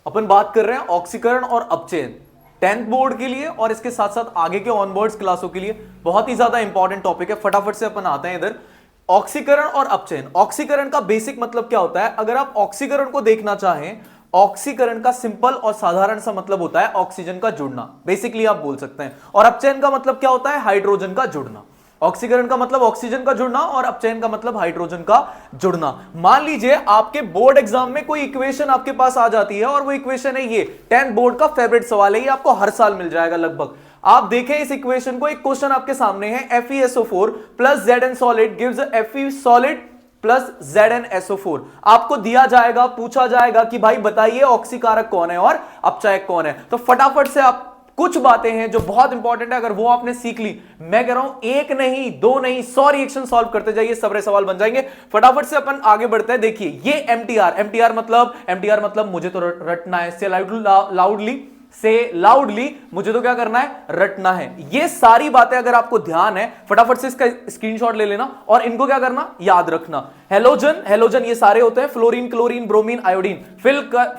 अपन बात कर रहे हैं ऑक्सीकरण और अपचयन 10th बोर्ड के लिए और इसके साथ साथ आगे के ऑनबोर्ड्स क्लासों के लिए बहुत ही ज्यादा इंपॉर्टेंट टॉपिक है। फटाफट से अपन आते हैं इधर। ऑक्सीकरण और अपचयन। ऑक्सीकरण का बेसिक मतलब क्या होता है? अगर आप ऑक्सीकरण को देखना चाहें, ऑक्सीकरण का सिंपल और साधारण सा मतलब होता है ऑक्सीजन का जुड़ना, बेसिकली आप बोल सकते हैं। और अपचयन का मतलब क्या होता है? हाइड्रोजन का जुड़ना। ऑक्सीकरण का मतलब ऑक्सीजन का जुड़ना और अपचयन का मतलब हाइड्रोजन का जुड़ना। मान लीजिए आपके बोर्ड एग्जाम में कोई इक्वेशन आपके पास आ जाती है और वो इक्वेशन है ये 10th बोर्ड का फेवरेट सवाल है, ये आपको हर साल मिल जाएगा लगभग। आप देखें इस इक्वेशन को, एक क्वेश्चन आपके सामने है FeSO4 plus Zn solid gives Fe solid plus ZnSO4। आपको दिया जाएगा, पूछा जाएगा कि भाई बताइए ऑक्सीकारक कौन है और अपचायक कौन है। तो फटाफट से आप कुछ बातें हैं जो बहुत इंपॉर्टेंट है, अगर वो आपने सीख ली, मैं कह रहा हूं एक नहीं दो नहीं 100 रिएक्शन सॉल्व करते जाइए, सबरे सवाल बन जाएंगे। फटाफट से अपन आगे बढ़ते हैं। देखिए ये MTR मतलब मुझे तो रटना है, से लाउडली मुझे तो क्या करना है? रटना है। ये सारी बातें अगर आपको ध्यान है, फटाफट से इसका स्क्रीनशॉट ले लेना और इनको क्या करना? याद रखना। हेलोजन ये सारे होते हैं फ्लोरीन, क्लोरीन, ब्रोमीन, आयोडीन।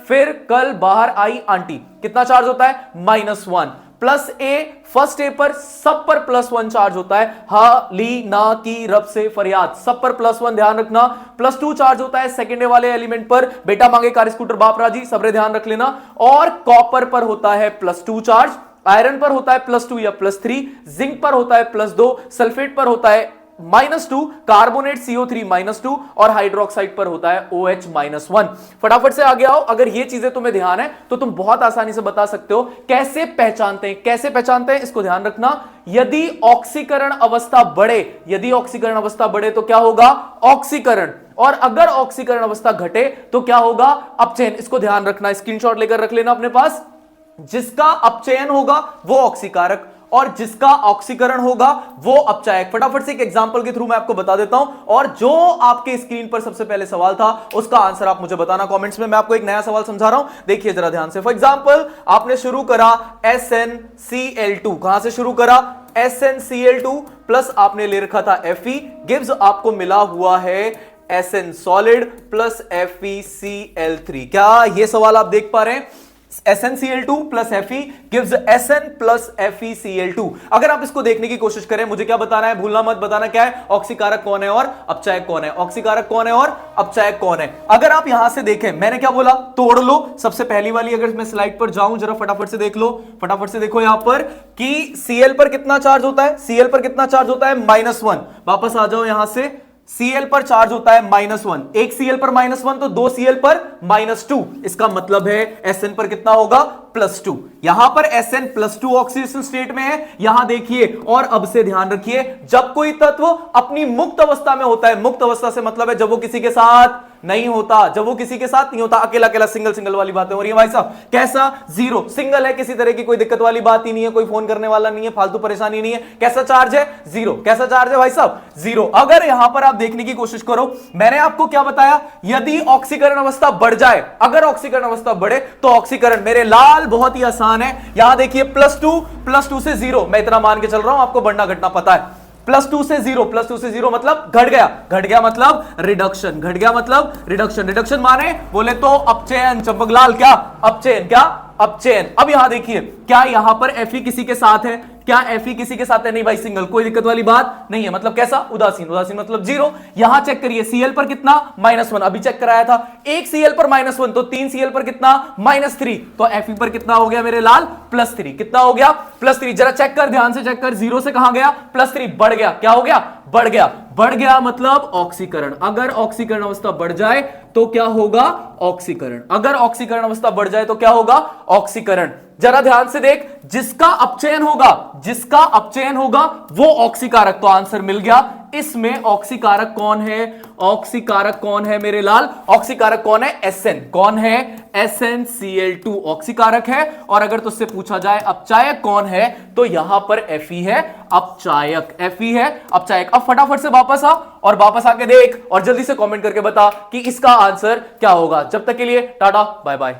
फिर कल बाहर आई आंटी, कितना चार्ज होता है? -1। प्लस ए, फर्स्ट ए पर सब पर +1 चार्ज होता है। हा, ली, ना, की, रब से फरियाद, सब पर +1 ध्यान रखना। +2 चार्ज होता है सेकेंड ए वाले एलिमेंट पर, बेटा मांगे कार स्कूटर बाप राजी, सबरे ध्यान रख लेना। और कॉपर पर होता है +2 चार्ज, आयरन पर होता है +2 या +3, जिंक पर होता है +2, सल्फेट पर होता है -2, कार्बोनेट CO3 -2 और हाइड्रोक्साइड पर होता है OH -1। फटाफट से आगे आओ। अगर ये चीजें तुम्हें ध्यान है तो तुम बहुत आसानी से बता सकते हो कैसे पहचानते हैं, इसको ध्यान रखना। यदि ऑक्सीकरण अवस्था बढ़े तो क्या होगा? ऑक्सीकरण। और अगर ऑक्सीकरण अवस्था घटे तो क्या होगा? अपचयन। इसको ध्यान रखना, स्क्रीनशॉट लेकर रख लेना अपने पास। जिसका अपचयन होगा वो ऑक्सीकारक और जिसका ऑक्सीकरण होगा वो अपचायक। फटाफट से एक एग्जांपल के थ्रू मैं आपको बता देता हूं और जो आपके स्क्रीन पर सबसे पहले सवाल था उसका आंसर आप मुझे बताना कमेंट्स में। मैं आपको एक नया सवाल समझा रहा हूं, देखिए जरा ध्यान से। फॉर एग्जांपल आपने शुरू करा SnCl2, कहां से शुरू करा? SnCl2 प्लस आपने ले रखा था Fe, गिव्स आपको मिला हुआ है Sn सॉलिड प्लस FeCl3। क्या ये सवाल आप देख पा रहे हैं? SnCl2 plus Fe gives Sn plus FeCl2। अगर आप इसको देखने की कोशिश करें, मुझे क्या बताना है? भूलना मत, बताना क्या है? ऑक्सीकारक कौन है और अपचायक कौन है। ऑक्सीकारक कौन है और अपचायक कौन है। अगर आप यहां से देखें, मैंने क्या बोला? तोड़ लो। सबसे पहली वाली अगर मैं स्लाइड पर जाऊं, जरा फटाफट से देख लो। फटाफट से देखो यहां पर कि Cl पर कितना चार्ज होता है? Cl पर कितना चार्ज होता है? -1। वापस आ जाओ यहां से। Cl पर चार्ज होता है -1, एक Cl पर -1 तो 2 Cl पर -2। इसका मतलब है Sn पर कितना होगा? +2। यहां पर Sn +2 ऑक्सीडेशन स्टेट में है। यहां देखिए और अब से ध्यान रखिए, जब कोई तत्व अपनी मुक्त अवस्था में होता है, मुक्त अवस्था से मतलब है जब वो किसी के साथ नहीं होता, अकेला अकेला सिंगल वाली बातें हो रही है भाई साहब। कैसा? 0, सिंगल है, किसी तरह की कोई दिक्कत वाली बात ही नहीं है, कोई फोन करने वाला नहीं है, फालतू परेशानी नहीं है। कैसा चार्ज है? 0। कैसा चार्ज है भाई साहब? 0। अगर यहां पर आप देखने की कोशिश करो, मैंने आपको क्या बताया? यदि ऑक्सीकरण अवस्था बढ़ जाए, अगर ऑक्सीकरण अवस्था बढ़े तो ऑक्सीकरण, मेरे लाल बहुत ही आसान है। यहां देखिए +2 से 0, मैं इतना मान के चल रहा हूं, आपको बढ़ना घटना पता है। +2 से 0 मतलब घट गया मतलब रिडक्शन, रिडक्शन माने बोले तो अपचयन। चंपकलाल क्या? अपचयन। अब यहां देखिए, क्या यहां पर Fe किसी के साथ है? क्या Fe किसी के साथ है? नहीं भाई, सिंगल, कोई दिक्कत वाली बात नहीं है। मतलब कैसा? उदासीन मतलब 0। यहां चेक करिए Cl पर कितना? -1, अभी चेक कराया था। एक Cl पर -1 तो 3 Cl पर कितना? -3। तो Fe पर कितना हो गया मेरे लाल? +3। कितना हो गया? +3। जरा चेक कर, ध्यान से चेक कर, 0 से कहां गया? +3, बढ़ गया। क्या हो गया? बढ़ गया मतलब ऑक्सीकरण। अगर ऑक्सीकरण अवस्था बढ़ जाए तो क्या होगा? ऑक्सीकरण। अगर ऑक्सीकरण अवस्था बढ़ जाए तो क्या होगा? ऑक्सीकरण। जरा ध्यान से देख, जिसका अपचयन होगा वो ऑक्सीकारक। तो आंसर मिल गया। इसमें ऑक्सीकारक कौन है मेरे लाल? ऑक्सीकारक कौन है? Sn। कौन है? SnCl2 ऑक्सीकारक है। और अगर तुझसे पूछा जाए अपचायक कौन है तो यहां पर Fe है अपचायक। अब फटाफट से वापस आ और वापस आके देख और जल्दी से कमेंट करके बता कि इसका आंसर क्या होगा। जब तक के लिए टाटा बाय बाय।